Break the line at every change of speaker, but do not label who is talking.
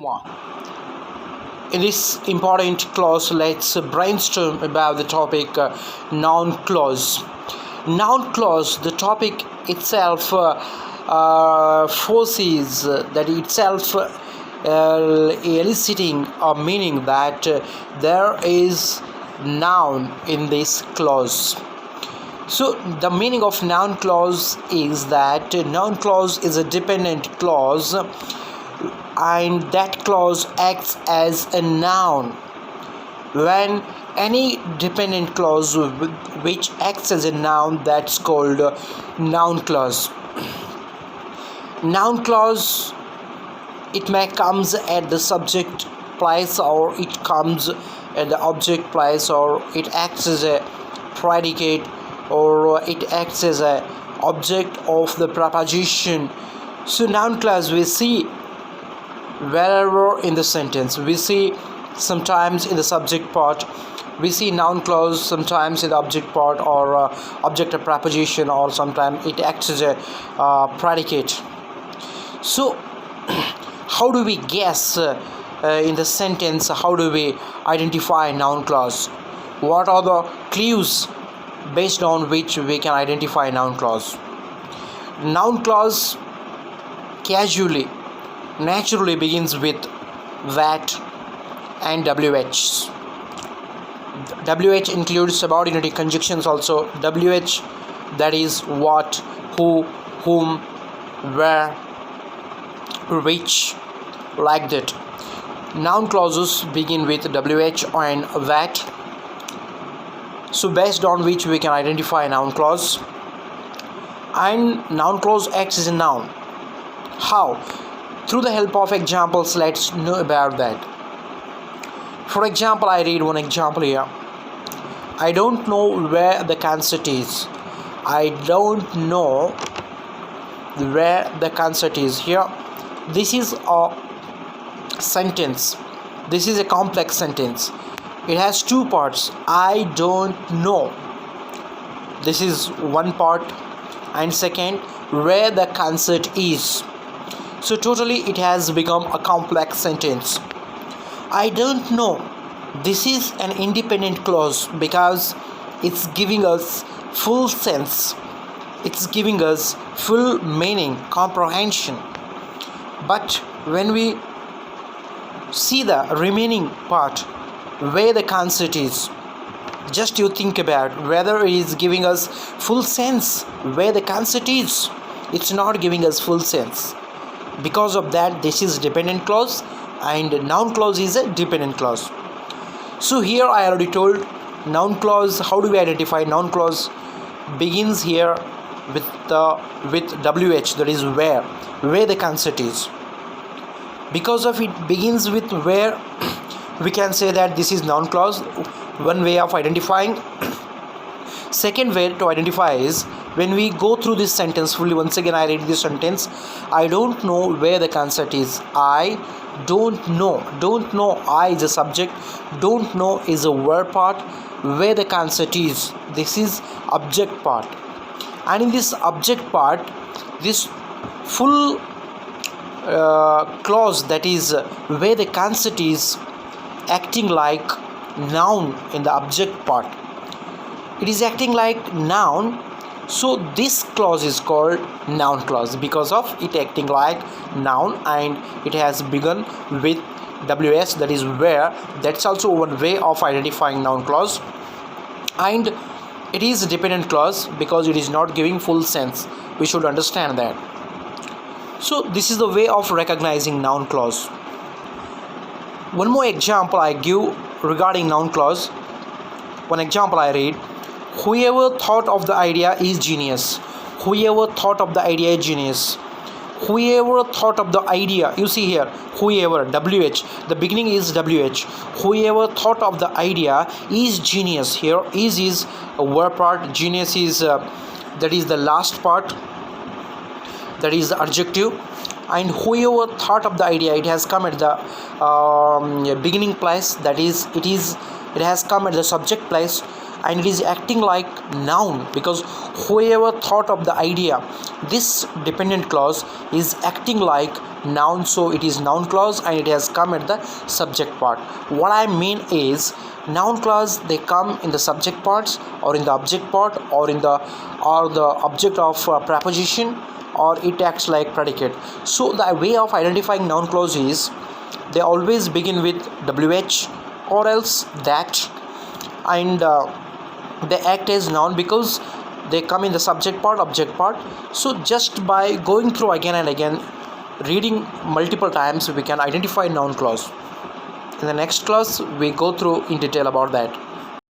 one. In this important clause, let's brainstorm about the topic noun clause. Noun clause, the topic itself forces that itself eliciting a meaning that there is noun in this clause. So the meaning of noun clause is that noun clause is a dependent clause, and that clause acts as a noun. When any dependent clause which acts as a noun, that's called noun clause. Noun clause, it may comes at the subject place, or it comes at the object place, or it acts as a predicate, or it acts as a object of the preposition. So noun clause we see wherever in the sentence. We see sometimes in the subject part, we see noun clause sometimes in the object part, or object of preposition, or sometimes it acts as a predicate. So how do we guess in the sentence, how do we identify noun clause? What are the clues based on which we can identify noun clause? Noun clause casually, naturally begins with that and WH. WH includes subordinate conjunctions also. WH, that is what, who, whom, where, which, like that. Noun clauses begin with WH and that. So based on which we can identify a noun clause. And noun clause acts as a noun. How? Through the help of examples, let's know about that. For example, I read one example here. I don't know where the concert is. I don't know where the concert is. Here, this is a sentence. This is a complex sentence. It has two parts. I don't know. This is one part. And second, where the concert is. So totally it has become a complex sentence. I don't know. This is an independent clause because it's giving us full sense. It's giving us full meaning, comprehension. But when we see the remaining part, where the concert is, just you think about whether it is giving us full sense where the concert is. It's not giving us full sense. Because of that, this is dependent clause, and noun clause is a dependent clause. So here I already told noun clause. How do we identify noun clause? Begins here with WH, that is where the concert is. Because of it begins with where, we can say that this is noun clause. One way of identifying. Second way to identify is when we go through this sentence fully. Once again I read this sentence. I don't know where the concert is. I don't know. Don't know, I is a subject. Don't know is a verb part. Where the concert is, this is object part. And in this object part, this full clause, that is where the concert is, acting like noun in the object part. It is acting like noun. So this clause is called noun clause because of it acting like noun, and it has begun with WS, that is where. That's also one way of identifying noun clause. And it is a dependent clause because it is not giving full sense. We should understand that. So this is the way of recognizing noun clause. One more example I give regarding noun clause. One example I read. Whoever thought of the idea is genius. Whoever thought of the idea is genius. Whoever thought of the idea, you see here, whoever, WH, the beginning is WH. Whoever thought of the idea is genius. Here is a verb part. Genius is that is the last part, that is the adjective. And whoever thought of the idea, it has come at the beginning place, that is it has come at the subject place. and it is acting like noun, because whoever thought of the idea, this dependent clause is acting like noun, so it is noun clause and it has come at the subject part. What I mean is, noun clause, they come in the subject parts or in the object part or in the object of preposition, or it acts like predicate. So the way of identifying noun clause is, they always begin with wh or else that, and they act as noun because they come in the subject part, object part. So just by going through again and again, reading multiple times, we can identify noun clause. In the next class we go through in detail about that.